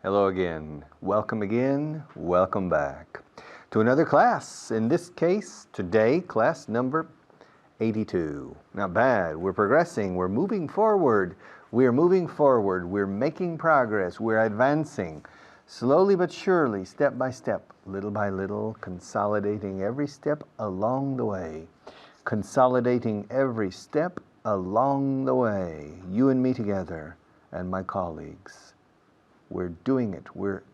Hello again, welcome back to another class. In this case, today, class number 82. Not bad, we're progressing, we're moving forward, we're making progress, we're advancing. Slowly but surely, step by step, little by little, consolidating every step along the way. Consolidating every step along the way. You and me together, and my colleagues. We're doing it. We're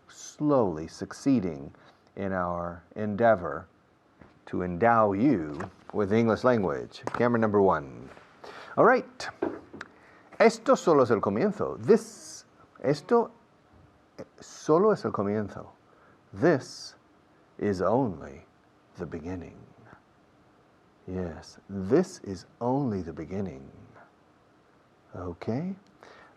slowly succeeding in our endeavor to endow you with the English language. Camera number 1. All right. Esto solo es el comienzo. Esto solo es el comienzo. This is only the beginning. Yes, this is only the beginning. Okay?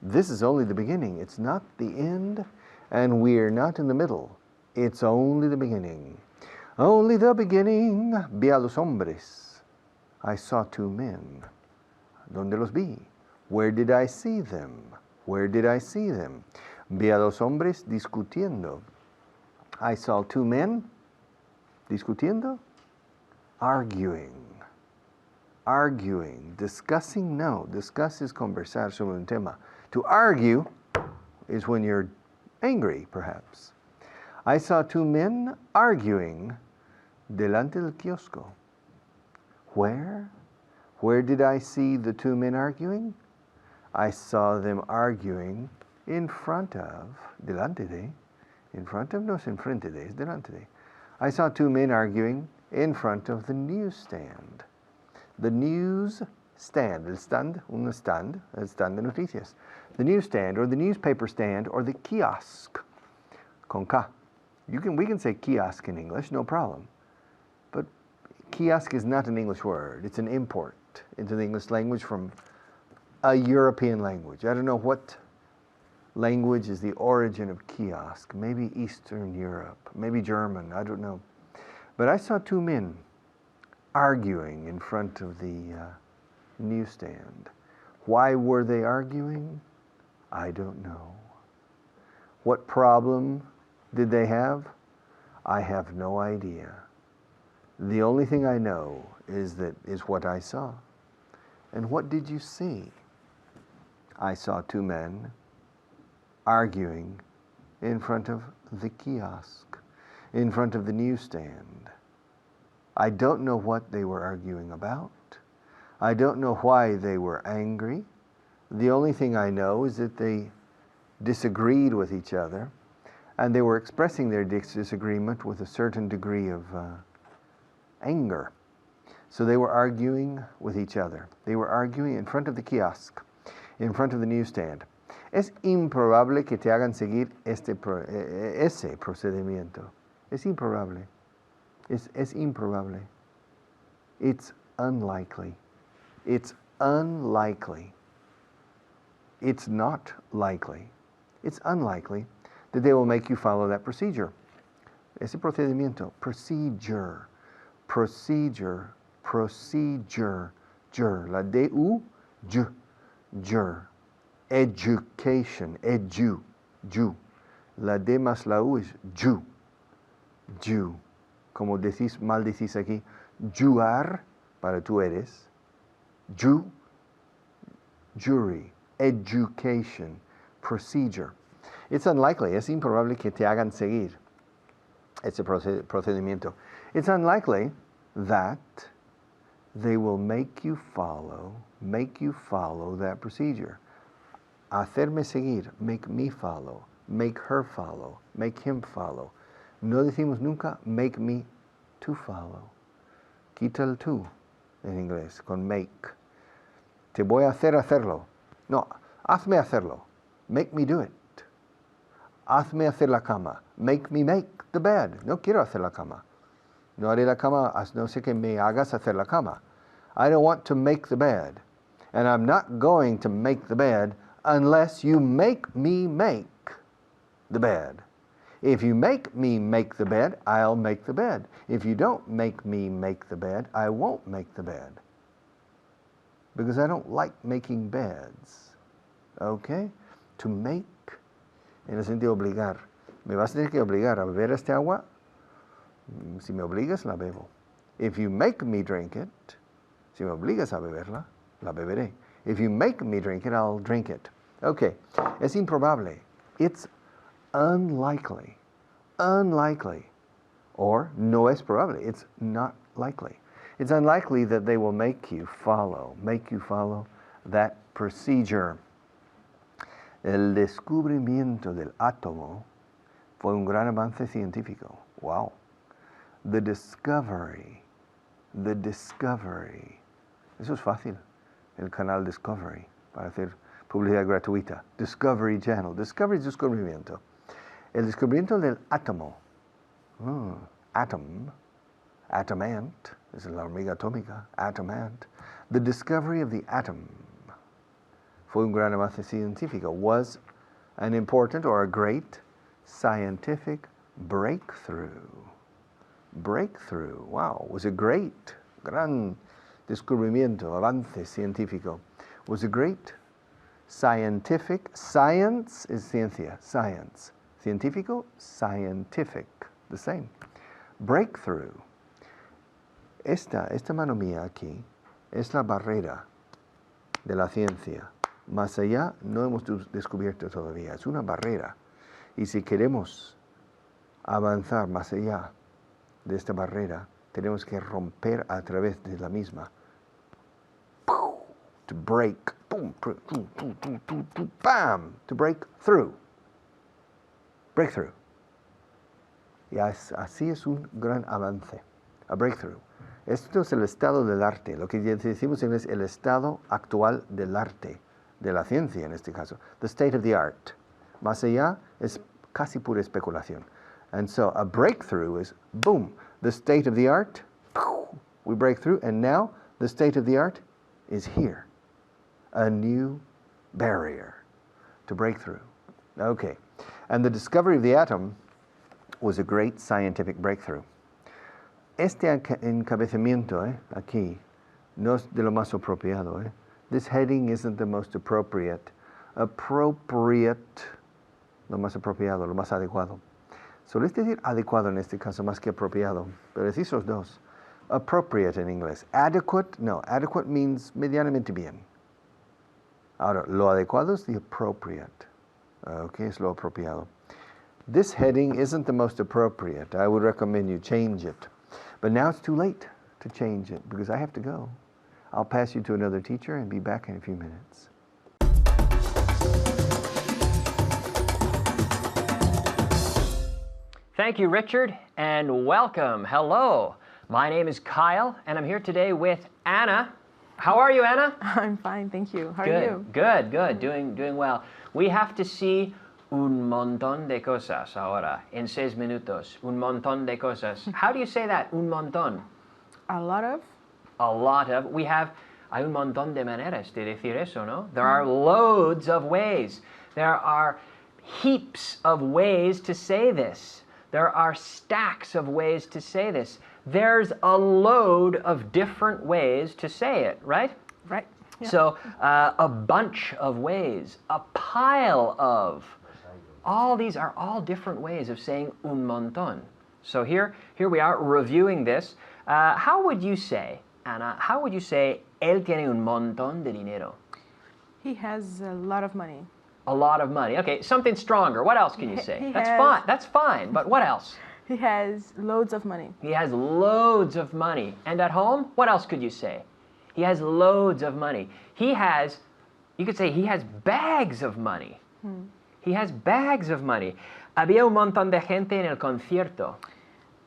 This is only the beginning. It's not the end, and we're not in the middle. It's only the beginning. Only the beginning. Vi a los hombres. I saw two men. ¿Dónde los vi? Where did I see them? Where did I see them? Vi a los hombres discutiendo. I saw two men discutiendo, arguing. Arguing. Discussing, no. Discuss is conversar sobre un tema. To argue is when you're angry, perhaps. I saw two men arguing delante del kiosco. Where? Where did I see the two men arguing? I saw them arguing in front of, delante de, in front of, no es enfrente de, es delante de. I saw two men arguing in front of the newsstand. The newsstand, el stand de noticias. The newsstand, or the newspaper stand, or the kiosk, con K. We can say kiosk in English, no problem. But kiosk is not an English word. It's an import into the English language from a European language. I don't know what language is the origin of kiosk. Maybe Eastern Europe, maybe German, I don't know. But I saw two men arguing in front of the newsstand. Why were they arguing? I don't know. What problem did they have? I have no idea. The only thing I know is what I saw. And what did you see? I saw two men arguing in front of the kiosk, in front of the newsstand. I don't know what they were arguing about. I don't know why they were angry. The only thing I know is that they disagreed with each other, and they were expressing their disagreement with a certain degree of anger. So they were arguing with each other. They were arguing in front of the kiosk, in front of the newsstand. Es improbable que te hagan seguir ese procedimiento. Es improbable. Es improbable. It's unlikely. It's unlikely. It's not likely. It's unlikely that they will make you follow that procedure. Ese procedimiento. Procedure. Procedure. Procedure. Jur. La D-U. J. Jur. Education. Edu. Ju. La D más la U es ju. Ju. Como mal decís aquí. Juar. Para tú eres. Ju. Jury. Education, procedure. It's unlikely, es improbable que te hagan seguir ese procedimiento. It's unlikely that they will make you follow that procedure. Hacerme seguir, make me follow, make her follow, make him follow. No decimos nunca make me to follow. Quita el to en inglés con make. Te voy a hacerlo. No, hazme hacerlo. Make me do it. Hazme hacer la cama. Make me make the bed. No quiero hacer la cama. No haré la cama, no sé que me hagas hacer la cama. I don't want to make the bed. And I'm not going to make the bed unless you make me make the bed. If you make me make the bed, I'll make the bed. If you don't make me make the bed, I won't make the bed. Because I don't like making beds. Okay? To make en el sentido de obligar. Me vas a tener que obligar a beber este agua. Si me obligas, la bebo. If you make me drink it, si me obligas a beberla, la beberé. If you make me drink it, I'll drink it. Okay, es improbable. It's unlikely. Unlikely. Or no es probable. It's not likely. It's unlikely that they will make you follow that procedure. El descubrimiento del átomo fue un gran avance científico. Wow. The discovery. Eso es fácil. El canal Discovery para hacer publicidad gratuita. Discovery Channel. Discovery es descubrimiento. El descubrimiento del átomo. Atom. Atomant. Es la hormiga atómica. Atomant. The discovery of the atom fue un gran avance científico. Was an important or a great scientific breakthrough. Breakthrough. Wow. Was a great, gran descubrimiento, avance científico. Was a great scientific. Science is ciencia. Science. Científico, scientific. The same. Breakthrough. Esta mano mía aquí es la barrera de la ciencia. Más allá no hemos descubierto todavía. Es una barrera. Y si queremos avanzar más allá de esta barrera, tenemos que romper a través de la misma. To break. Bam. To break through. Breakthrough. Y así es un gran avance. A breakthrough. Esto es el estado del arte. Lo que decimos en inglés es el estado actual del arte. De la ciencia en este caso. The state of the art. Más allá es casi pura especulación. And so a breakthrough is, boom, the state of the art, we break through, and now the state of the art is here. A new barrier to break through. Okay. And the discovery of the atom was a great scientific breakthrough. Este encabezamiento aquí no es de lo más apropiado. This heading isn't the most appropriate. Appropriate, lo más apropiado, lo más adecuado. Solés decir adecuado en este caso más que apropiado, pero decís los dos. Appropriate en inglés. Adequate, no. Adequate means medianamente bien. Ahora, lo adecuado es the appropriate. Okay, es lo apropiado. This heading isn't the most appropriate. I would recommend you change it. But now it's too late to change it because I have to go. I'll pass you to another teacher and be back in a few minutes. Thank you, Richard, and welcome. Hello. My name is Kyle, and I'm here today with Anna. How are you, Anna? I'm fine, thank you. How are you? Good. Doing well. We have to see un montón de cosas ahora, en 6 minutos. Un montón de cosas. How do you say that? Un montón. A lot of? A lot of. Hay un montón de maneras de decir eso, ¿no? There are loads of ways. There are heaps of ways to say this. There are stacks of ways to say this. There's a load of different ways to say it, right? Right. Yeah. So a bunch of ways, a pile of. All these are all different ways of saying un montón. So here we are reviewing this. How would you say, Anna, how would you say él tiene un montón de dinero? He has a lot of money. A lot of money. Okay, something stronger. What else can you say? That's fine, but what else? He has loads of money. He has loads of money. And at home, what else could you say? He has loads of money. You could say he has bags of money. He has bags of money. Había un montón de gente en el concierto.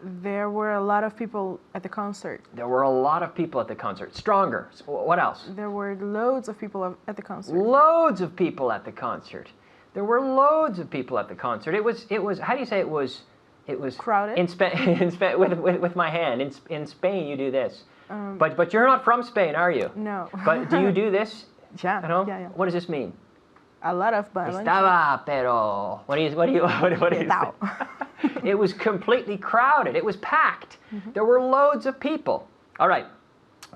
There were a lot of people at the concert. There were a lot of people at the concert. Stronger. What else? There were loads of people at the concert. Loads of people at the concert. There were loads of people at the concert. It was. How do you say it was? It was crowded. In Spain, with my hand. In Spain, you do this. But you're not from Spain, are you? No. But do you do this? Yeah. At home? Yeah. What does this mean? A lot of money. Estaba, pero. What do you say? It was completely crowded. It was packed. There were loads of people. All right.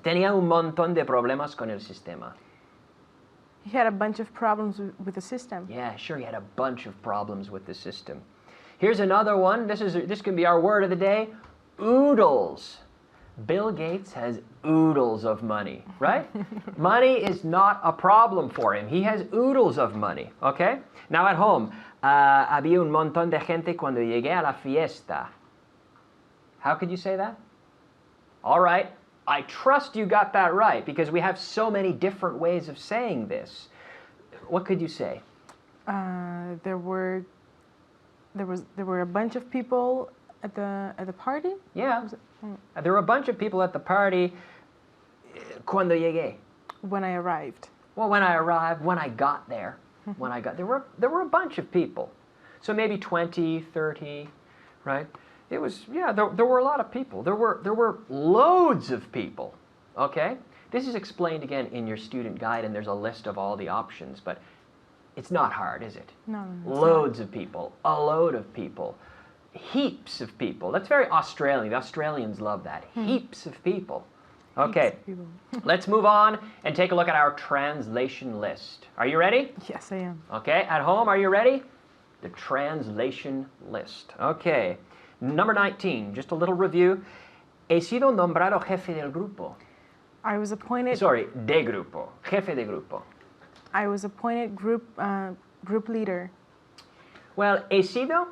Tenía un montón de problemas con el sistema. He had a bunch of problems with the system. Yeah, sure, he had a bunch of problems with the system. Here's another one. This can be our word of the day. Oodles. Bill Gates has oodles of money, right? Money is not a problem for him. He has oodles of money, okay? Now at home, había un montón de gente cuando llegué a la fiesta. How could you say that? All right, I trust you got that right because we have so many different ways of saying this. What could you say? There were a bunch of people at the party. Yeah, there were a bunch of people at the party. Cuando llegué. When I arrived. Well, when I arrived, when I got there, there were a bunch of people. So maybe 20, 30, right? It was, yeah, there were a lot of people. There were loads of people, okay? This is explained again in your student guide, and there's a list of all the options, but it's not hard, is it? No. Loads of people, a load of people, heaps of people. That's very Australian. The Australians love that. Heaps of people. Okay, let's move on and take a look at our translation list. Are you ready? Yes, I am. Okay, at home, are you ready? The translation list. Okay, number 19, just a little review. He sido nombrado jefe del grupo. I was appointed. Sorry, de grupo. Jefe de grupo. I was appointed group leader. Well, he sido,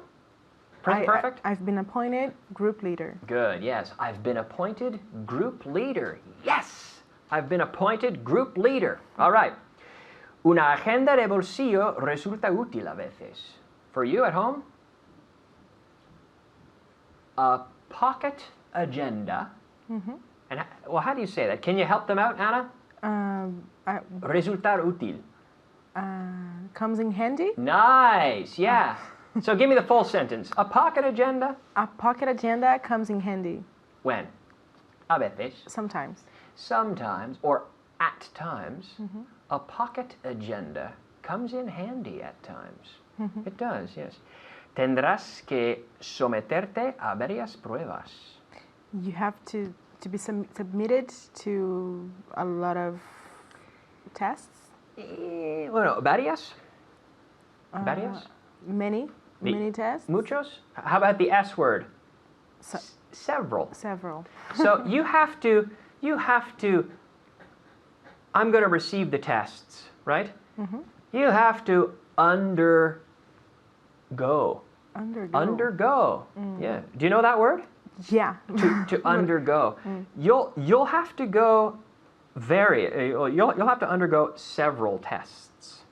present perfect? I've been appointed group leader. Good, yes. I've been appointed group leader. Yes! I've been appointed group leader. All right. Una agenda de bolsillo resulta útil a veces. For you at home, a pocket agenda. And well, how do you say that? Can you help them out, Anna? Resultar útil. Comes in handy. Nice, yeah. So give me the full sentence. A pocket agenda. A pocket agenda comes in handy. When? A veces. Sometimes. Sometimes, or at times, a pocket agenda comes in handy at times. It does, yes. Tendrás que someterte a varias pruebas. You have to be submitted to a lot of tests. Bueno, varias? Varias? Many tests. Muchos? How about the S word? Several. Several. So you have to, I'm going to receive the tests, right? You have to undergo. Undergo. Yeah. Do you know that word? Yeah. To undergo. You'll have to go you'll have to undergo several tests.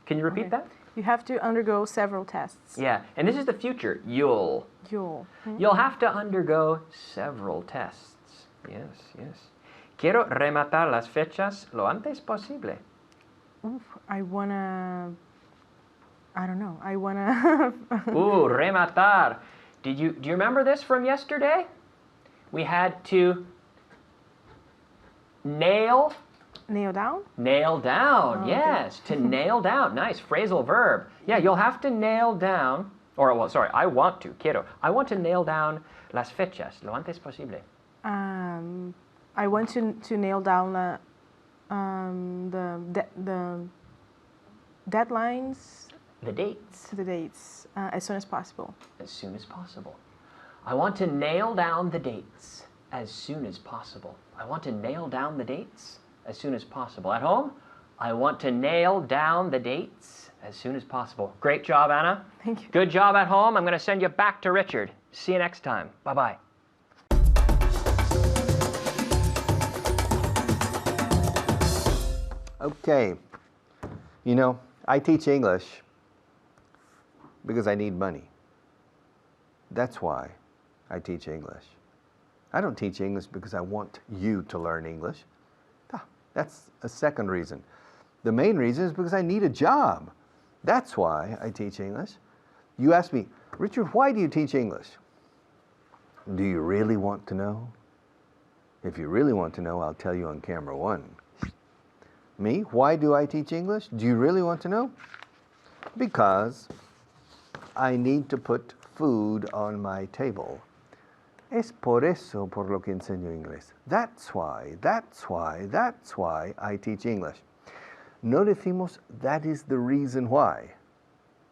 Can you repeat that? You have to undergo several tests. Yeah, and this is the future. You'll have to undergo several tests. Yes. Quiero rematar las fechas lo antes posible. I wanna Rematar. Do you remember this from yesterday? We had to nail down? Nail down, Oh, yes. To nail down. Nice. Phrasal verb. Yeah, you'll have to nail down, I want to nail down las fechas lo antes posible. I want to nail down the deadlines. The dates. The dates as soon as possible. As soon as possible. I want to nail down the dates as soon as possible. I want to nail down the dates as soon as possible. At home, I want to nail down the dates as soon as possible. Great job, Anna. Thank you. Good job at home. I'm going to send you back to Richard. See you next time. Bye-bye. Okay. You know, I teach English because I need money. That's why I teach English. I don't teach English because I want you to learn English. That's a second reason. The main reason is because I need a job. That's why I teach English. You ask me, Richard, why do you teach English? Do you really want to know? If you really want to know, I'll tell you on camera one. Me, why do I teach English? Do you really want to know? Because I need to put food on my table. Es por eso por lo que enseño inglés. That's why I teach English. no decimos that is the reason why.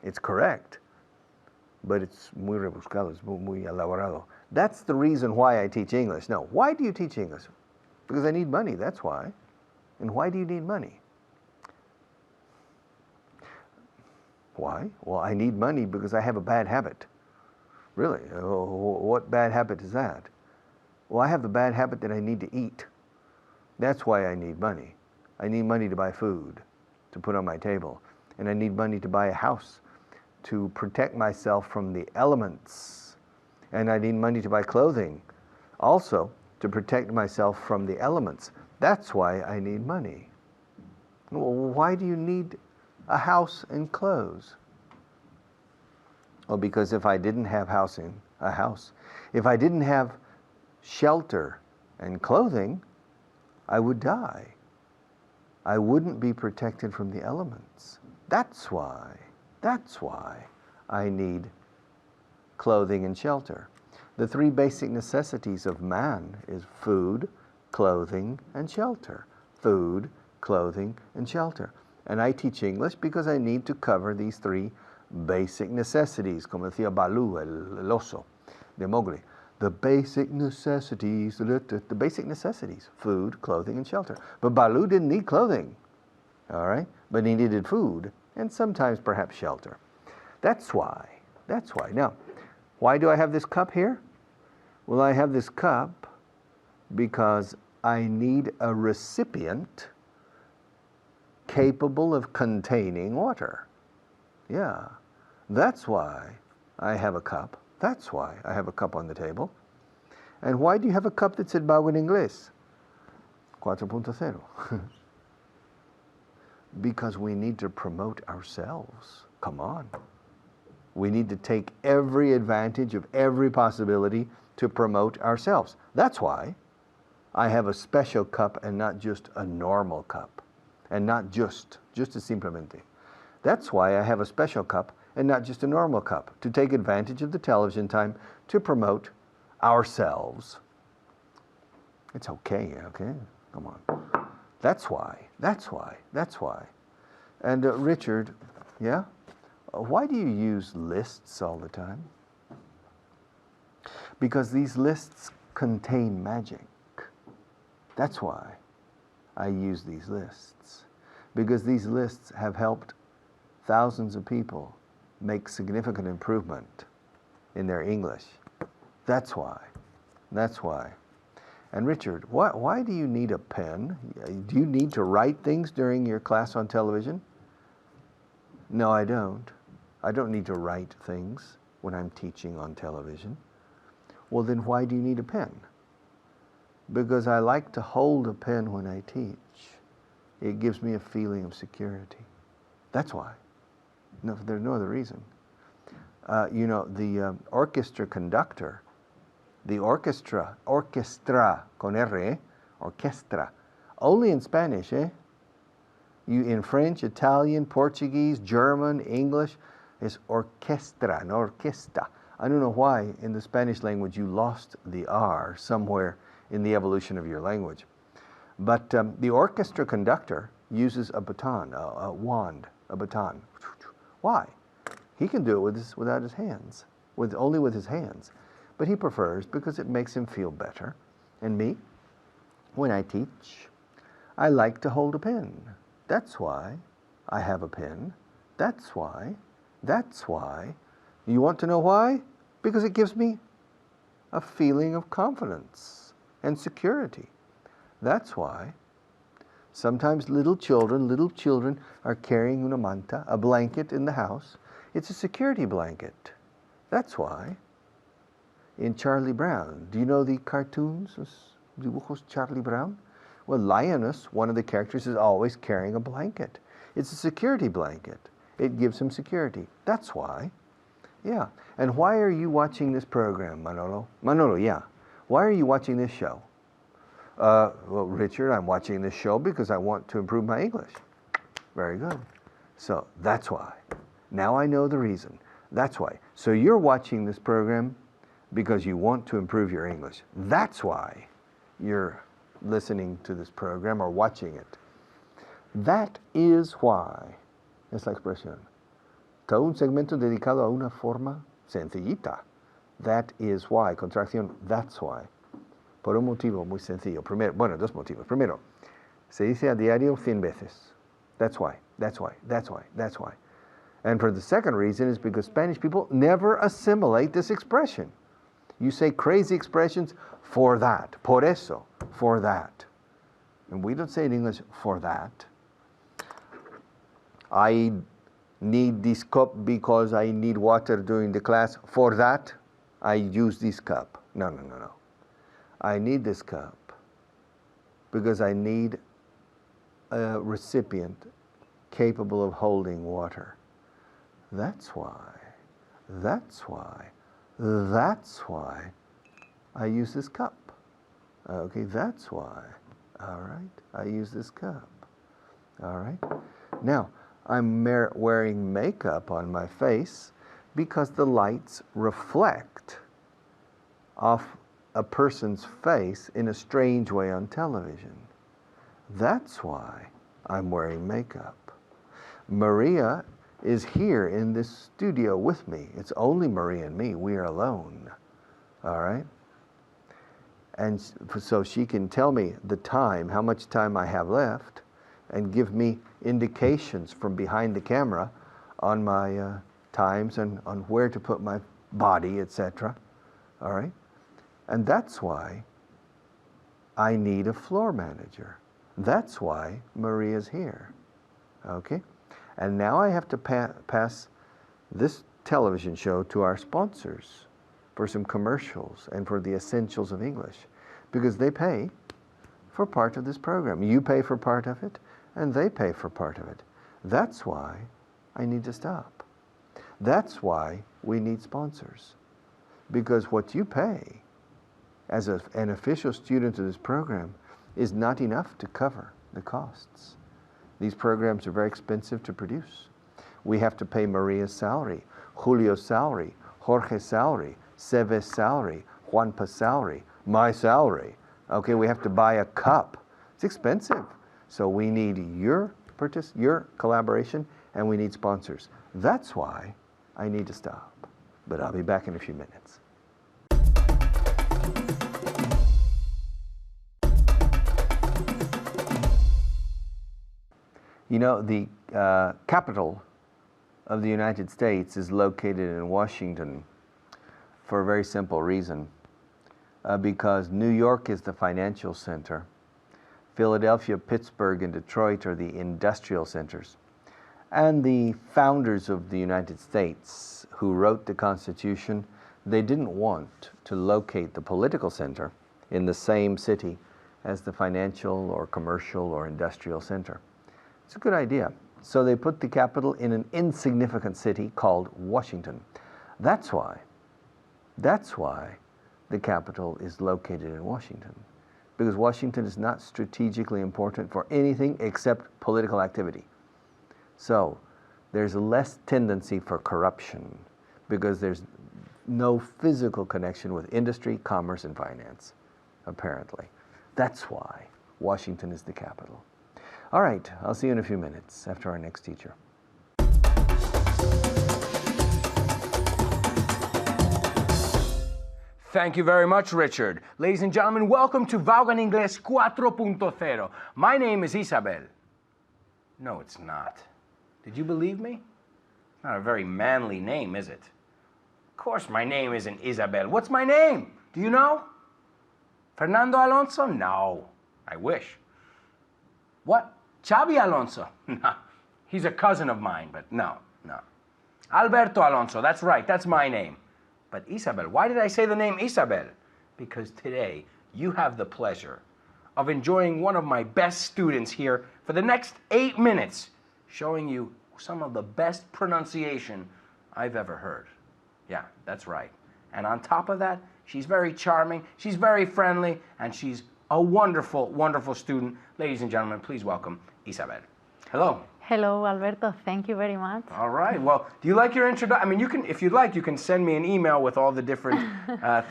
It's correct, but it's muy rebuscado, it's muy elaborado. That's the reason why I teach English. No, why do you teach English? Because I need money, that's why. And why do you need money? Why? Well, I need money because I have a bad habit. Really? What bad habit is that? Well, I have the bad habit that I need to eat. That's why I need money. I need money to buy food, to put on my table. And I need money to buy a house, to protect myself from the elements. And I need money to buy clothing, also to protect myself from the elements. That's why I need money. Well, why do you need a house and clothes? Well, because if I didn't have a house, if I didn't have shelter and clothing, I would die. I wouldn't be protected from the elements. That's why I need clothing and shelter. The three basic necessities of man is food, clothing, and shelter. Food, clothing, and shelter. And I teach English because I need to cover these three basic necessities, como decía Baloo, el oso de Mowgli. The basic necessities, the basic necessities, food, clothing, and shelter. But Baloo didn't need clothing, all right? But he needed food and sometimes perhaps shelter. That's why. Now, why do I have this cup here? Well, I have this cup because I need a recipient capable of containing water. Yeah, that's why I have a cup. That's why I have a cup on the table. And why do you have a cup that said Vaughan Inglés 4.0? Because we need to promote ourselves. Come on. We need to take every advantage of every possibility to promote ourselves. That's why I have a special cup and not just a normal cup. And not just simplemente. That's why I have a special cup and not just a normal cup, to take advantage of the television time to promote ourselves. It's okay, come on. That's why. And Richard, yeah? Why do you use lists all the time? Because these lists contain magic. That's why I use these lists. Because these lists have helped thousands of people make significant improvement in their English. That's why. And Richard, why do you need a pen? Do you need to write things during your class on television? No, I don't. I don't need to write things when I'm teaching on television. Well, then why do you need a pen? Because I like to hold a pen when I teach. It gives me a feeling of security. That's why. No, there's no other reason. The orchestra conductor, the orchestra con R, orchestra, only in Spanish, You in French, Italian, Portuguese, German, English, is orchestra, no orquesta. I don't know why in the Spanish language you lost the R somewhere in the evolution of your language. But the orchestra conductor uses a baton, a wand, a baton. Why? He can do it without his hands, only with his hands. But he prefers because it makes him feel better. And me, when I teach, I like to hold a pen. That's why I have a pen. That's why. You want to know why? Because it gives me a feeling of confidence and security. That's why. Sometimes little children are carrying una manta, a blanket in the house. It's a security blanket. That's why. In Charlie Brown, do you know the cartoons, dibujos Charlie Brown? Well, Lioness, one of the characters, is always carrying a blanket. It's a security blanket. It gives him security. That's why. Yeah. And why are you watching this program, Manolo? Manolo, yeah. Why are you watching this show? Well, Richard, I'm watching this show because I want to improve my English. Very good. So that's why. Now I know the reason. That's why. So you're watching this program because you want to improve your English. That's why you're listening to this program or watching it. That is why. Es la expresión. Todo un segmento dedicado a una forma sencillita. That is why. Contracción, that's why. Por un motivo muy sencillo. Primero, bueno, dos motivos. Primero, se dice a diario 100 veces. That's why, that's why, that's why, that's why. And for the second reason is because Spanish people never assimilate this expression. You say crazy expressions, for that, por eso, for that. And we don't say in English, for that. I need this cup because I need water during the class. For that, I use this cup. No, no, no, no. I need this cup because I need a recipient capable of holding water. That's why, that's why, that's why I use this cup. Okay, that's why. All right, I use this cup. All right. Now, I'm wearing makeup on my face because the lights reflect off a person's face in a strange way on television. That's why I'm wearing makeup. Maria is here in this studio with me. It's only Maria and me. We are alone. All right? And so she can tell me the time, how much time I have left, and give me indications from behind the camera on my times and on where to put my body, etc. All right? And that's why I need a floor manager. That's why Maria's here. Okay? And now I have to pass this television show to our sponsors for some commercials and for the essentials of English, because they pay for part of this program. You pay for part of it, and they pay for part of it. That's why I need to stop. That's why we need sponsors, because what you pay as an official student of this program is not enough to cover the costs. These programs are very expensive to produce. We have to pay Maria's salary, Julio's salary, Jorge's salary, Seve's salary, Juanpa's salary, my salary. Okay, we have to buy a cup. It's expensive. So we need your collaboration, and we need sponsors. That's why I need to stop. But I'll be back in a few minutes. You know, the capital of the United States is located in Washington for a very simple reason. Because New York is the financial center. Philadelphia, Pittsburgh, and Detroit are the industrial centers. And the founders of the United States who wrote the Constitution, they didn't want to locate the political center in the same city as the financial or commercial or industrial center. It's a good idea. So they put the capital in an insignificant city called Washington. That's why the capital is located in Washington, because Washington is not strategically important for anything except political activity. So there's less tendency for corruption because there's no physical connection with industry, commerce, and finance, apparently. That's why Washington is the capital. All right, I'll see you in a few minutes after our next teacher. Thank you very much, Richard. Ladies and gentlemen, welcome to Vaughan Inglés 4.0. My name is Isabel. No, it's not. Did you believe me? Not a very manly name, is it? Of course my name isn't Isabel. What's my name? Do you know? Fernando Alonso? No. I wish. What? Xavi Alonso? No. He's a cousin of mine, but no. Alberto Alonso, that's right, that's my name. But Isabel, why did I say the name Isabel? Because today you have the pleasure of enjoying one of my best students here for the next 8 minutes, showing you some of the best pronunciation I've ever heard. Yeah, that's right. And on top of that, she's very charming, she's very friendly, and she's a wonderful, wonderful student. Ladies and gentlemen, please welcome Isabel. Hello. Hello, Alberto. Thank you very much. All right. Well, do you like your introduction? I mean, you can, if you'd like, you can send me an email with all the different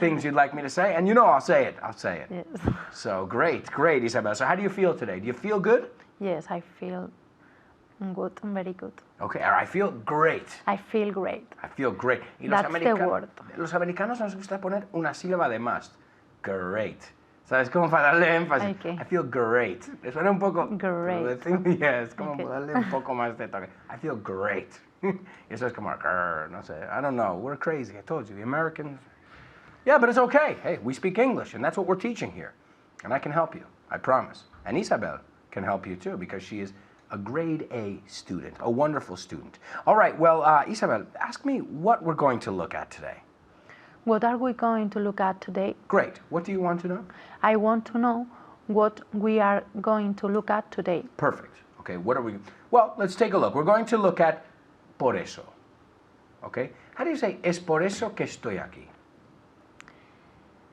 things you'd like me to say, and you know I'll say it. I'll say it. Yes. So great, Isabel. So how do you feel today? Do you feel good? Yes, I feel good, very good. Okay, or I feel great. I feel great. I feel great. Y That's the word. los americanos nos gusta poner una sílaba de más. Great. ¿Sabes? Como para darle énfasis. Okay. I feel great. Le suena un poco... Great. Yes, como Okay. darle un poco más de toque. I feel great. Eso es como... No sé. I don't know. We're crazy. I told you. The Americans... Yeah, but it's okay. Hey, we speak English, and that's what we're teaching here. And I can help you. I promise. And Isabel can help you too, because she is a grade A student, a wonderful student. All right, well, Isabel, ask me what we're going to look at today. What are we going to look at today? Great. What do you want to know? I want to know what we are going to look at today. Perfect. Okay, what are we... Well, let's take a look. We're going to look at por eso. Okay? How do you say, es por eso que estoy aquí?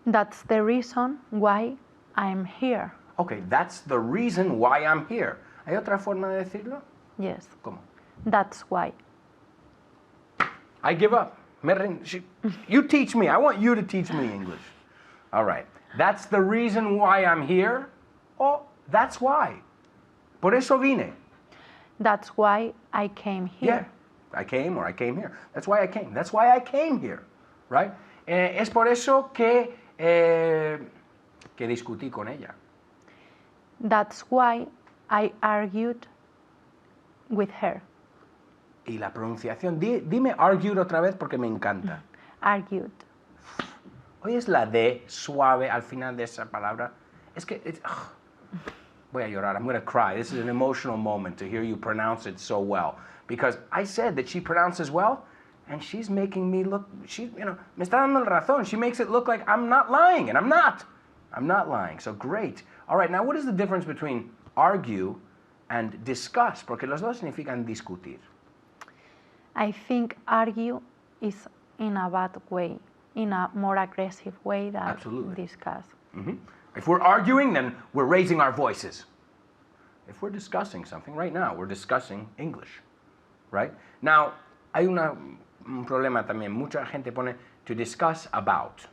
That's the reason why I'm here. Okay, that's the reason why I'm here. ¿Hay otra forma de decirlo? Yes, ¿Cómo? that's why. I give up. You teach me. I want you to teach me English. All right. That's the reason why I'm here. Oh, that's why. Por eso vine. That's why I came here. Yeah. I came or I came here. That's why I came. That's why I came here. Right? Es por eso que discutí con ella. That's why I argued with her. Y la pronunciación, dime argued otra vez porque me encanta. Argued. ¿Oyes la D suave al final de esa palabra? Es que... voy a llorar. I'm going to cry. This is an emotional moment to hear you pronounce it so well. Because I said that she pronounces well, and she's making me look... me está dando la razón. She makes it look like I'm not lying, and I'm not. I'm not lying. So great. All right, now what is the difference between argue and discuss? Porque los dos significan discutir. I think argue is in a bad way, in a more aggressive way than Absolutely. discuss. Mm-hmm. If we're arguing, then we're raising our voices. If we're discussing something, right now, we're discussing English, right? Now, hay un problema también. Mucha gente pone to discuss about.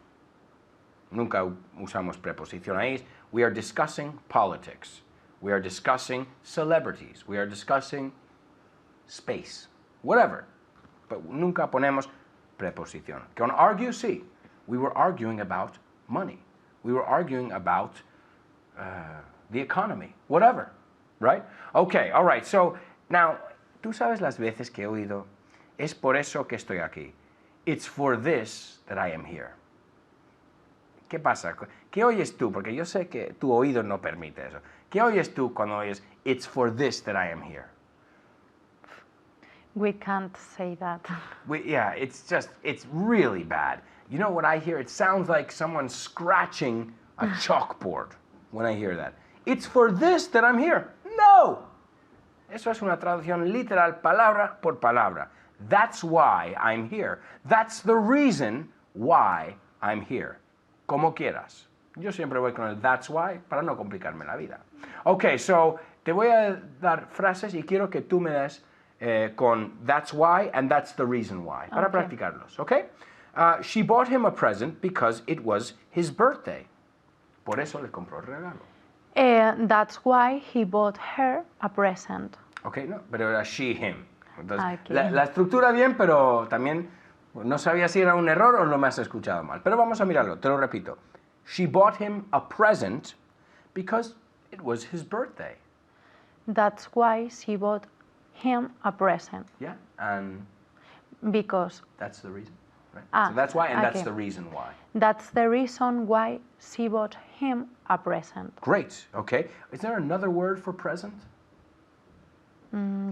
Nunca usamos preposiciones. We are discussing politics. We are discussing celebrities. We are discussing space. Whatever. But nunca ponemos preposición. Con argue, sí. We were arguing about money. We were arguing about the economy. Whatever. Right? Okay, all right. So, now, tú sabes las veces que he oído, es por eso que estoy aquí. It's for this that I am here. ¿Qué pasa? ¿Qué oyes tú? Porque yo sé que tu oído no permite eso. ¿Qué oyes tú cuando oyes, it's for this that I am here? We can't say that. Yeah, it's really bad. You know what I hear? It sounds like someone scratching a chalkboard when I hear that. It's for this that I'm here. No! Eso es una traducción literal, palabra por palabra. That's why I'm here. That's the reason why I'm here. Como quieras. Yo siempre voy con el that's why para no complicarme la vida. Okay, so te voy a dar frases y quiero que tú me des con that's why and that's the reason why, para practicarlos, ¿ok? She bought him a present because it was his birthday. Por eso le compró el regalo. That's why he bought her a present. Ok, no, pero era she, him. Entonces, Okay. la estructura bien, pero también no sabía si era un error o lo me has escuchado mal. Pero vamos a mirarlo, te lo repito. She bought him a present because it was his birthday. That's why she bought him a present. Yeah, and Because that's the reason, right? Ah, So that's why, and that's okay. the reason why. that's the reason why she bought him a present. Great, okay. Is there another word for present?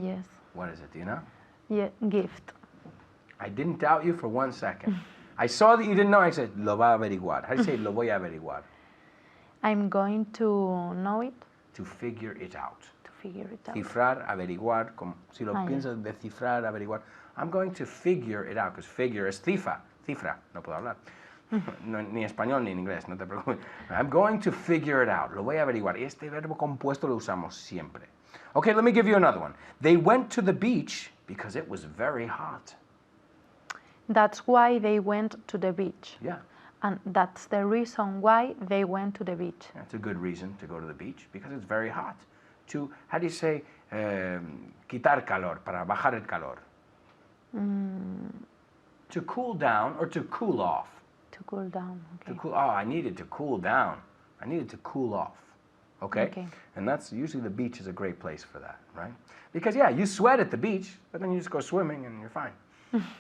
Yes. What is it, do you know? Yeah, gift. I didn't doubt you for 1 second. I saw that you didn't know, I said, lo va a averiguar. How do you say lo voy a averiguar? I'm going to know it, To figure it out. to figure it out. Cifrar, averiguar, como si lo Ah, ya. piensas de cifrar, averiguar. I'm going to figure it out, because figure es cifra, no puedo hablar. No, ni español ni en inglés, no te preocupes. I'm going to figure it out, lo voy a averiguar. Y este verbo compuesto lo usamos siempre. Okay, let me give you another one. They went to the beach because it was very hot. That's why they went to the beach. Yeah, And that's the reason why they went to the beach. that's a good reason to go to the beach, because it's very hot. how do you say quitar calor, para bajar el calor? To cool down or to cool off? To cool down. Okay. To cool, oh, I needed to cool down. I needed to cool off. Okay? Okay. And that's usually the beach is a great place for that, right? Because yeah, you sweat at the beach, but then you just go swimming and you're fine.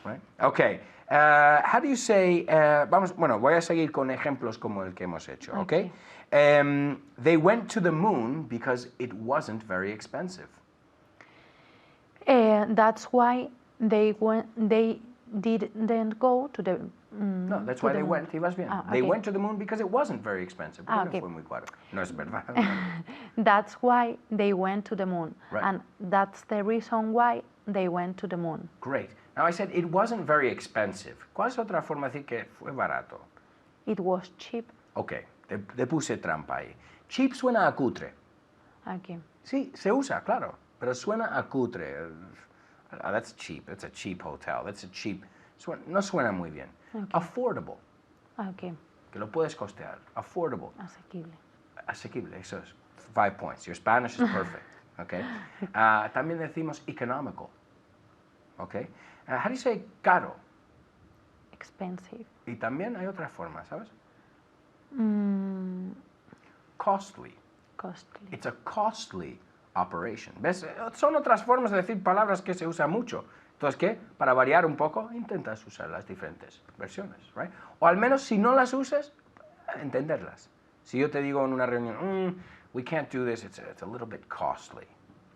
Right? Okay. How do you say, voy a seguir con ejemplos como el que hemos hecho, okay? They went to the moon because it wasn't very expensive. That's why they didn't go to the No, that's to why the they moon. went. Ibas bien. Ah, They okay. went to the moon because it wasn't very expensive. Porque okay. no fue muy caro. No es verdad. That's why they went to the moon. Right. And that's the reason why they went to the moon. Great. Now I said it wasn't very expensive. ¿Cuál es otra forma de decir que fue barato? It was cheap. Ok, te puse trampa ahí. Cheap suena a cutre. Okay. Sí, se usa, claro, pero suena a cutre. That's cheap. That's a cheap hotel. That's a cheap. No suena muy bien. Okay. Affordable, Okay. que lo puedes costear. Affordable. Asequible. Asequible, eso es 5 points. Your Spanish is perfect. Okay. También decimos economical. Okay. How do you say caro? Expensive. Y también hay otra forma, ¿sabes? Mm, Costly. costly. It's a costly operation. ¿Ves? Son otras formas de decir palabras que se usan mucho. Entonces, ¿qué? Para variar un poco, intentas usar las diferentes versiones, right? O al menos, si no las usas, entenderlas. Si yo te digo en una reunión, we can't do this, it's a little bit costly,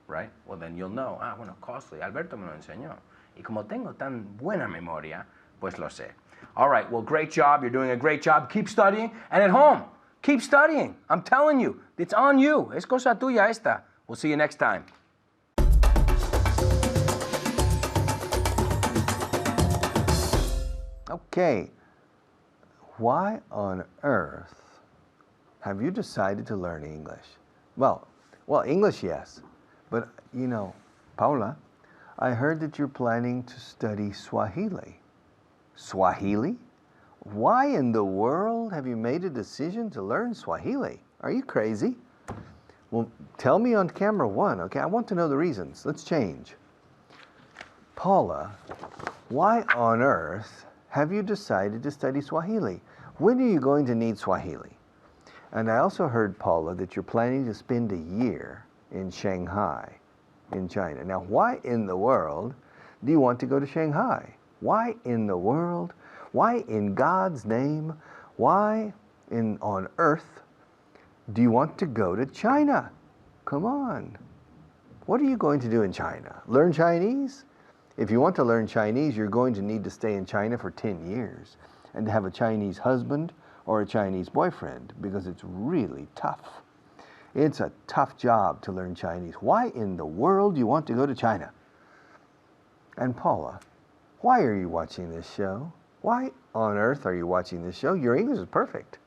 right? Well, then you'll know, bueno, costly, Alberto me lo enseñó. Y como tengo tan buena memoria, pues lo sé. All right, well, great job. You're doing a great job. Keep studying. And at home, keep studying. I'm telling you, it's on you. Es cosa tuya esta. We'll see you next time. Okay, why on earth have you decided to learn English? Well, English, yes, but you know, Paula, I heard that you're planning to study Swahili. Swahili? Why in the world have you made a decision to learn Swahili? Are you crazy? Well, tell me on camera one, okay? I want to know the reasons. Let's change. Paula, why on earth have you decided to study Swahili? When are you going to need Swahili? And I also heard, Paula, that you're planning to spend a year in Shanghai, in China. Now, why in the world do you want to go to Shanghai? Why in the world? Why in God's name? Why on earth do you want to go to China? Come on. What are you going to do in China? Learn Chinese? If you want to learn Chinese, you're going to need to stay in China for 10 years and to have a Chinese husband or a Chinese boyfriend because it's really tough. It's a tough job to learn Chinese. Why in the world do you want to go to China? And Paula, why are you watching this show? Why on earth are you watching this show? Your English is perfect.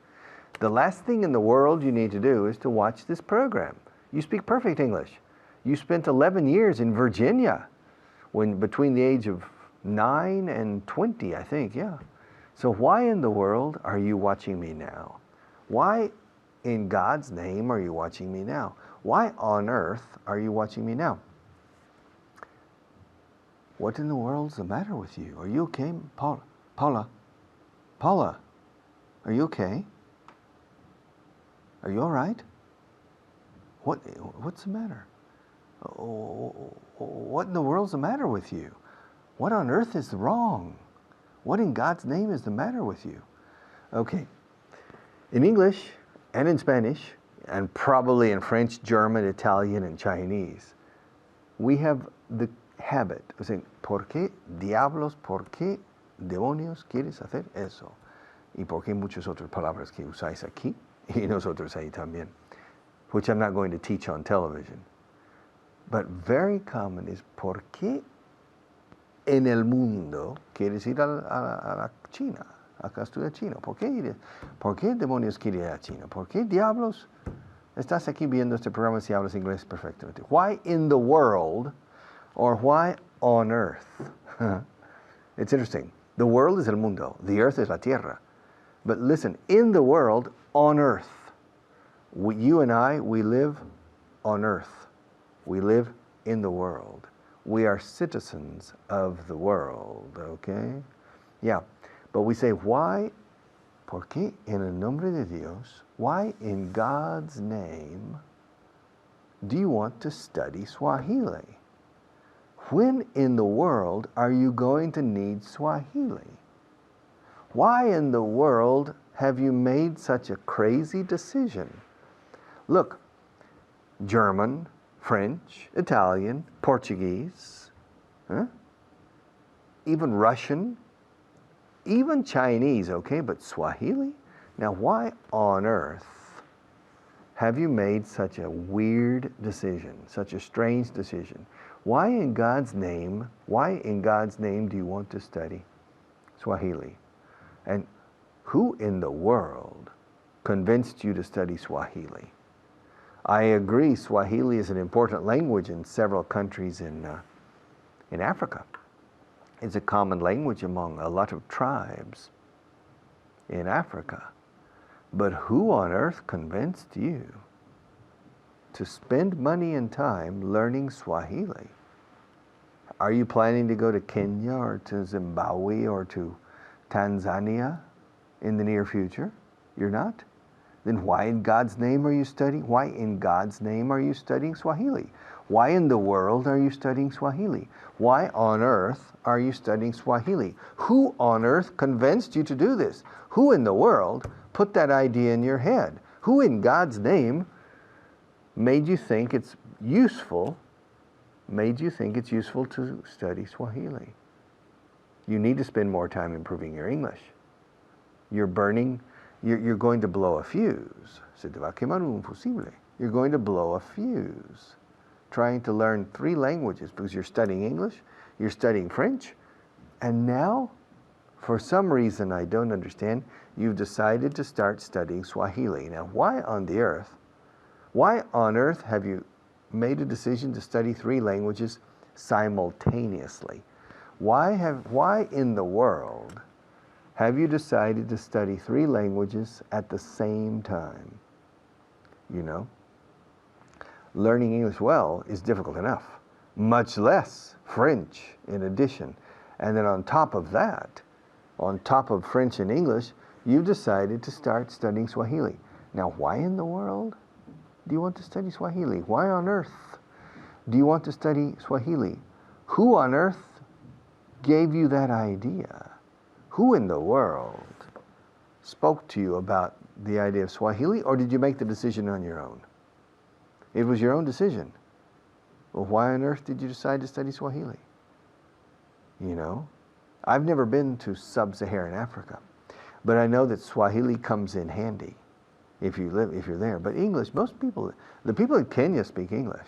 The last thing in the world you need to do is to watch this program. You speak perfect English. You spent 11 years in Virginia between the age of 9 and 20, I think, yeah. So why in the world are you watching me now? Why in God's name are you watching me now? Why on earth are you watching me now? What in the world's the matter with you? Are you okay, Paula? Paula, are you okay? Are you all right? What's the matter? What in the world's the matter with you? What on earth is wrong? What in God's name is the matter with you? Okay. In English and in Spanish, and probably in French, German, Italian, and Chinese, we have the habit of saying, ¿por qué diablos, por qué demonios quieres hacer eso? Y por qué muchas otras palabras que usáis aquí y nosotros ahí también, which I'm not going to teach on television. But very common is, ¿por qué en el mundo quieres ir a la China, a estudiar chino? ¿Por qué demonios quieres ir a China? ¿Por qué diablos estás aquí viendo este programa si hablas inglés perfectamente? Why in the world, or why on earth? It's interesting. The world is el mundo. The earth is la tierra. But listen, in the world, on earth. You and I, we live on earth. We live in the world. We are citizens of the world, okay? Yeah, but we say, why? ¿Por qué en el nombre de Dios? Why in God's name do you want to study Swahili? When in the world are you going to need Swahili? Why in the world have you made such a crazy decision? Look, German, French, Italian, Portuguese, even Russian, even Chinese, okay, but Swahili? Now, why on earth have you made such a weird decision, such a strange decision? Why in God's name do you want to study Swahili? And who in the world convinced you to study Swahili? I agree, Swahili is an important language in several countries in Africa. It's a common language among a lot of tribes in Africa. But who on earth convinced you to spend money and time learning Swahili? Are you planning to go to Kenya or to Zimbabwe or to Tanzania in the near future? You're not? Then why in God's name are you studying? Why in God's name are you studying Swahili? Why in the world are you studying Swahili? Why on earth are you studying Swahili? Who on earth convinced you to do this? Who in the world put that idea in your head? Who in God's name made you think it's useful to study Swahili? You need to spend more time improving your English. You're going to blow a fuse. Se te va a quemar un fusible. You're going to blow a fuse trying to learn 3 languages because you're studying English, you're studying French, and now, for some reason I don't understand, you've decided to start studying Swahili. Now, why on earth have you made a decision to study 3 languages simultaneously? Why in the world have you decided to study 3 languages at the same time? You know, learning English well is difficult enough, much less French in addition. And then on top of that, on top of French and English, you've decided to start studying Swahili. Now, why in the world do you want to study Swahili? Why on earth do you want to study Swahili? Who on earth gave you that idea? Who in the world spoke to you about the idea of Swahili, or did you make the decision on your own? It was your own decision. Well, why on earth did you decide to study Swahili? You know, I've never been to sub-Saharan Africa, but I know that Swahili comes in handy if you're there. But English, the people in Kenya speak English.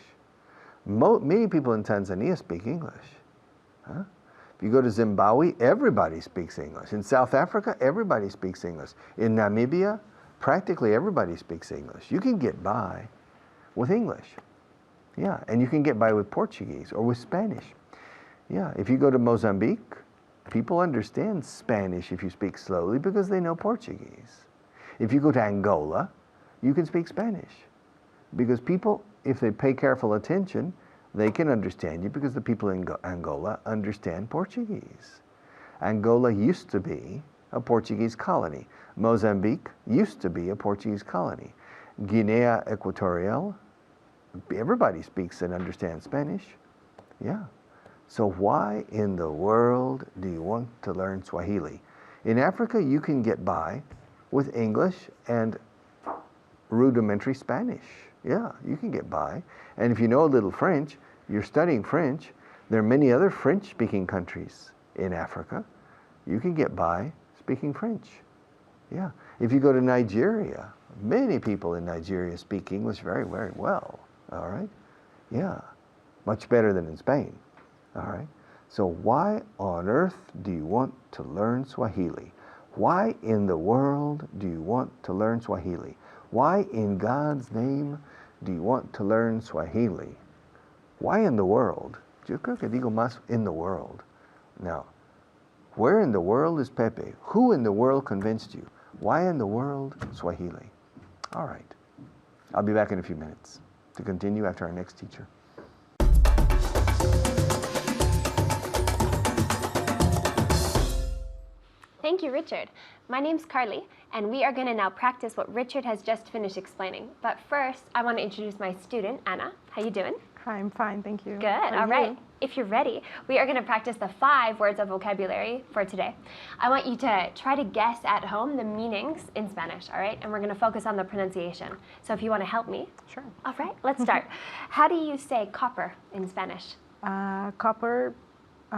Many people in Tanzania speak English. Huh? If you go to Zimbabwe, everybody speaks English. In South Africa, everybody speaks English. In Namibia, practically everybody speaks English. You can get by with English. Yeah, and you can get by with Portuguese or with Spanish. Yeah, if you go to Mozambique, people understand Spanish if you speak slowly because they know Portuguese. If you go to Angola, you can speak Spanish because people, if they pay careful attention, they can understand you because the people in Angola understand Portuguese. Angola used to be a Portuguese colony. Mozambique used to be a Portuguese colony. Guinea Equatorial, everybody speaks and understands Spanish. Yeah. So why in the world do you want to learn Swahili? In Africa, you can get by with English and rudimentary Spanish. Yeah, you can get by. And if you know a little French, you're studying French. There are many other French-speaking countries in Africa. You can get by speaking French. Yeah. If you go to Nigeria, many people in Nigeria speak English very, very well. All right? Yeah. Much better than in Spain. All right? So why on earth do you want to learn Swahili? Why in the world do you want to learn Swahili? Why in God's name do you want to learn Swahili? Why in the world? Yo creo que digo más in the world. Now, where in the world is Pepe? Who in the world convinced you? Why in the world Swahili? All right. I'll be back in a few minutes to continue after our next teacher. Thank you, Richard. My name's Carly, and we are going to now practice what Richard has just finished explaining. But first, I want to introduce my student, Anna. How you doing? I'm fine, thank you. Good. All right. If you're ready, we are going to practice the 5 words of vocabulary for today. I want you to try to guess at home the meanings in Spanish, all right? And we're going to focus on the pronunciation. So if you want to help me. Sure. All right, let's start. How do you say copper in Spanish? Copper, I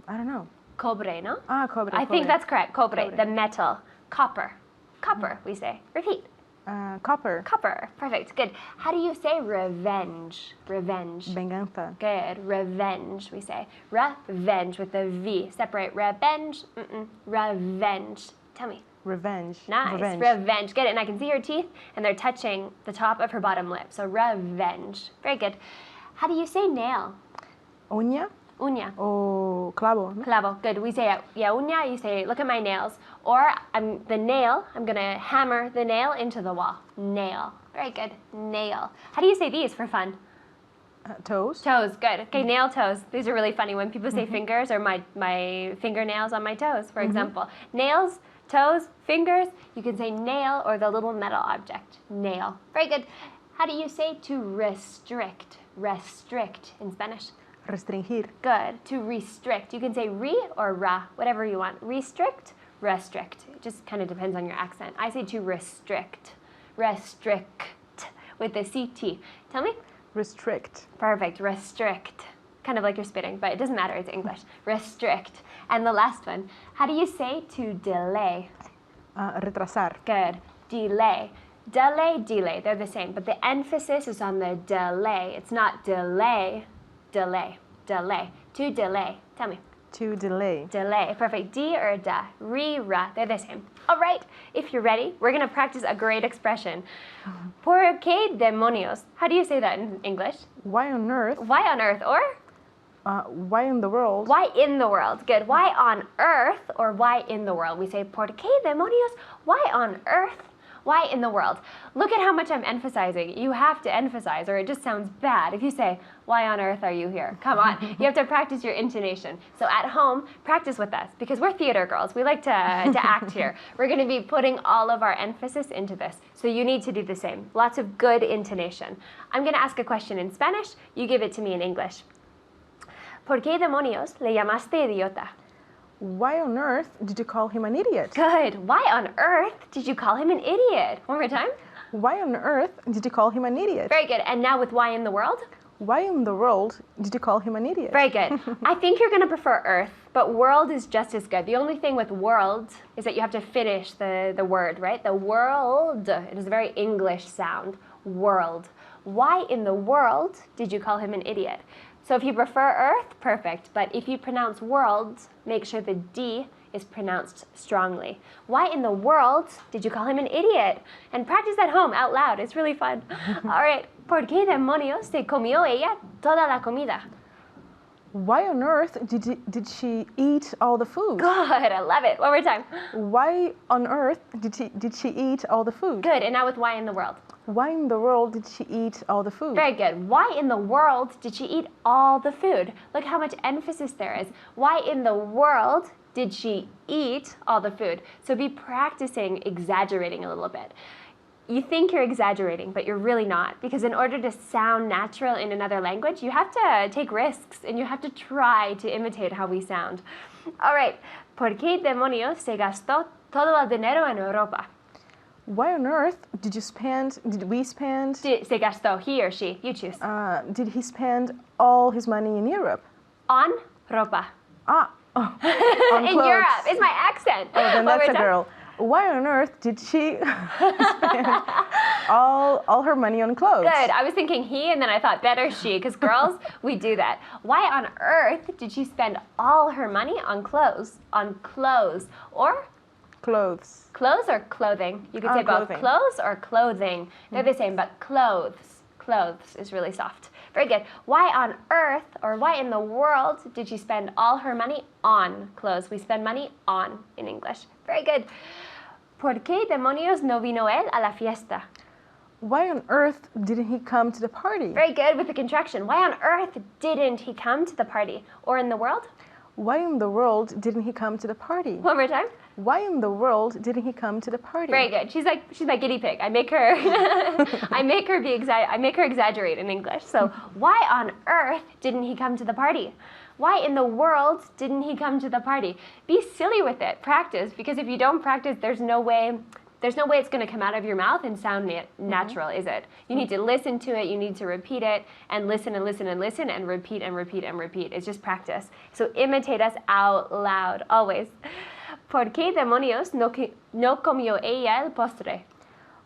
don't know. Cobre, no? Cobre. I think that's correct. Cobre, Cobre. the metal. Copper. Copper, we say. Repeat. Copper. Copper. Perfect. Good. How do you say revenge? Revenge. Venganza. Good. Revenge, we say. Revenge with the V. Separate revenge. Revenge. Tell me. Revenge. Nice. Revenge. Get it. And I can see her teeth, and they're touching the top of her bottom lip. So revenge. Very good. How do you say nail? Uña Uña. o clavo. ¿No? Clavo. Good. We say uña. You say, look at my nails. Or I'm going to hammer the nail into the wall. Nail. Very good. Nail. How do you say these for fun? Toes. Toes. Good. Okay, nail toes. These are really funny when people say fingers or my fingernails on my toes, for example. Nails, toes, fingers. You can say nail or the little metal object. Nail. Very good. How do you say to restrict? Restrict in Spanish. Restringir. Good. To restrict. You can say re or ra, whatever you want. Restrict, restrict. It just kind of depends on your accent. I say to restrict. Restrict with the CT. Tell me. Restrict. Perfect. Restrict. Kind of like you're spitting, but it doesn't matter. It's English. Restrict. And the last one. How do you say to delay? Retrasar. Good. Delay. Delay. They're the same, but the emphasis is on the delay. It's not delay. Delay. To delay. Tell me. To delay. Delay. Perfect. D or da. Re, ra. They're the same. All right. If you're ready, we're going to practice a great expression. ¿Por qué demonios? How do you say that in English? Why on earth? Why on earth? Or? Why in the world? Why in the world? Good. Why on earth or why in the world? We say, ¿Por qué demonios? Why on earth? Why in the world? Look at how much I'm emphasizing. You have to emphasize or it just sounds bad. If you say, why on earth are you here? Come on. You have to practice your intonation. So at home, practice with us because we're theater girls. We like to act here. We're going to be putting all of our emphasis into this. So you need to do the same. Lots of good intonation. I'm going to ask a question in Spanish. You give it to me in English. ¿Por qué demonios le llamaste idiota? Why on earth did you call him an idiot? Good. Why on earth did you call him an idiot? One more time. Why on earth did you call him an idiot? Very good. And now with why in the world? Why in the world did you call him an idiot? Very good. I think you're going to prefer earth, but world is just as good. The only thing with world is that you have to finish the word, right? The world. It is a very English sound. World. Why in the world did you call him an idiot? So if you prefer earth, perfect. But if you pronounce world, make sure the D is pronounced strongly. Why in the world did you call him an idiot? And practice at home out loud. It's really fun. All right. ¿Por qué demonios se comió ella toda la comida? Why on earth did she eat all the food? Good. I love it. One more time. Why on earth did she eat all the food? Good. And now with why in the world. Why in the world did she eat all the food? Very good. Why in the world did she eat all the food? Look how much emphasis there is. Why in the world did she eat all the food? So be practicing exaggerating a little bit. You think you're exaggerating, but you're really not. Because in order to sound natural in another language, you have to take risks and you have to try to imitate how we sound. All right. ¿Por qué demonios se gastó todo el dinero en Europa? Why on earth did we spend? Se gastó, he or she, you choose. Did he spend all his money in Europe? On ropa. On in clothes. Europe. It's my accent. Oh, then that's a girl. Why on earth did she spend all her money on clothes? Good. I was thinking he, and then I thought better she, because girls, we do that. Why on earth did she spend all her money on clothes? On clothes. Or? Clothes. Clothes or clothing? You could say both clothing. clothes or clothing. They're the same, but clothes. Clothes is really soft. Very good. Why on earth or why in the world did she spend all her money on clothes? We spend money on in English. Very good. ¿Por qué demonios no vino él a la fiesta? Why on earth didn't he come to the party? Very good with the contraction. Why on earth didn't he come to the party? Or in the world? Why in the world didn't he come to the party? One more time. Why in the world didn't he come to the party? Very good. She's my guinea pig. I make her I make her exaggerate in English. So why on earth didn't he come to the party? Why in the world didn't he come to the party? Be silly with it. Practice, because if you don't practice, there's no way it's going to come out of your mouth and sound natural, is it? You need to listen to it, you need to repeat it, and listen and listen and listen, and repeat and repeat and repeat. It's just practice. So imitate us out loud, always. ¿Por qué demonios no comió ella el postre?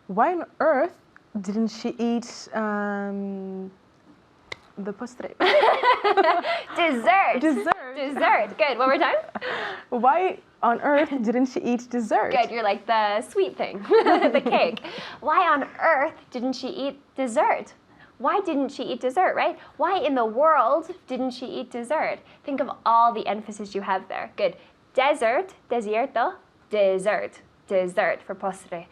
Why on earth didn't she eat the postre? Dessert. Dessert. Dessert. Good. One more time. Why on earth didn't she eat dessert? Good. You're like the sweet thing, the cake. Why on earth didn't she eat dessert? Why didn't she eat dessert, right? Why in the world didn't she eat dessert? Think of all the emphasis you have there. Good. Desert, desierto, dessert, dessert for postre.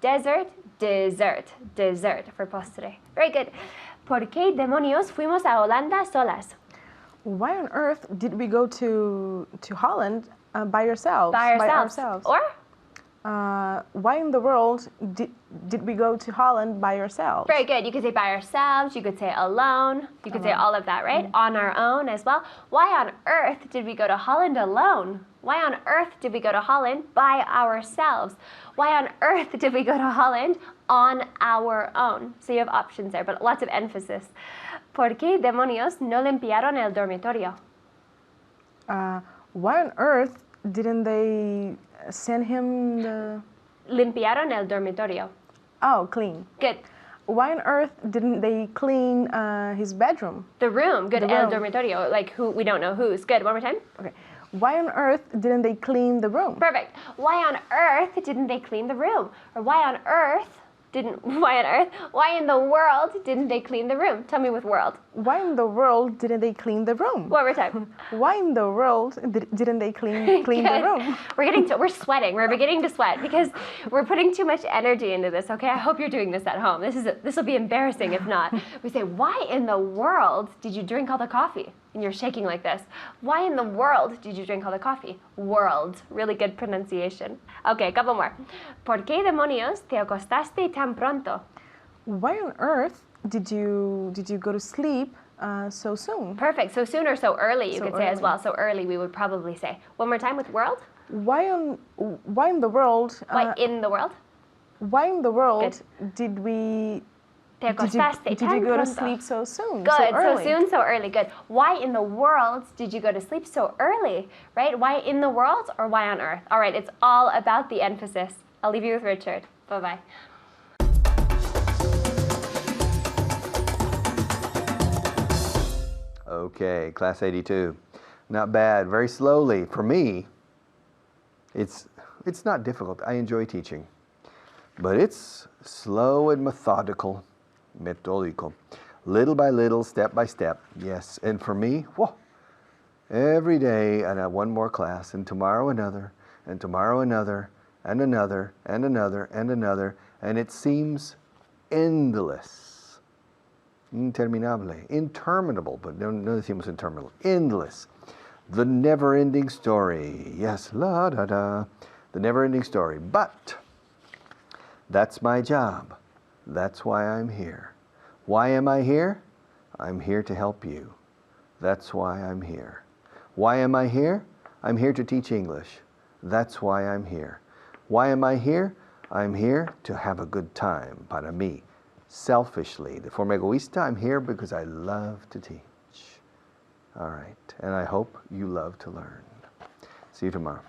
Desert, dessert, dessert for postre. Very good. ¿Por qué demonios fuimos a Holanda solas? Why on earth did we go to Holland by ourselves? By ourselves. Or? Why in the world did we go to Holland by ourselves? Very good. You could say by ourselves. You could say alone. You could say all of that, right? On our own as well. Why on earth did we go to Holland alone? Why on earth did we go to Holland by ourselves? Why on earth did we go to Holland on our own? So you have options there, but lots of emphasis. ¿Por qué demonios no limpiaron el dormitorio? Why on earth didn't they send him the... Limpiaron el dormitorio. Oh, clean. Good. Why on earth didn't they clean his bedroom? The room. Good. The El room. dormitorio. Like who? We don't know whose. Good. One more time. Okay. Why on earth didn't they clean the room? Perfect. Why on earth didn't they clean the room? Or why in the world didn't they clean the room? Tell me with world. Why in the world didn't they clean the room? One more time. Why in the world didn't they clean the room? We're sweating. We're beginning to sweat because we're putting too much energy into this, okay? I hope you're doing this at home. This will be embarrassing if not. We say, why in the world did you drink all the coffee? And you're shaking like this. Why in the world did you drink all the coffee? World. Really good pronunciation. Okay, a couple more. ¿Por qué demonios te acostaste tan pronto? Why on earth did you go to sleep so soon? Perfect. So soon or so early, you could say as early. well. So early, we would probably say. One more time with world. Why in the world? Why in the world? Why in the world did Te acostaste you tan go to pronto. sleep so soon? Good. So early? So soon, so early. Good. Why in the world did you go to sleep so early? Right? Why in the world or why on earth? All right. It's all about the emphasis. I'll leave you with Richard. Bye-bye. Okay, class 82. Not bad. Very slowly. For me, it's not difficult. I enjoy teaching. But it's slow and methodical, metódico. Little by little, step by step. Yes, and for me, whoa, every day and one more class, and tomorrow another, and tomorrow another, and another, and another, and another, and it seems endless. Interminable, interminable, but no decimos interminable. Endless. The never-ending story. Yes, la da da. The never-ending story. But that's my job. That's why I'm here. Why am I here? I'm here to help you. That's why I'm here. Why am I here? I'm here to teach English. That's why I'm here. Why am I here? I'm here to have a good time, para mí. Selfishly, de forma egoísta, I'm here because I love to teach. All right, and I hope you love to learn. See you tomorrow.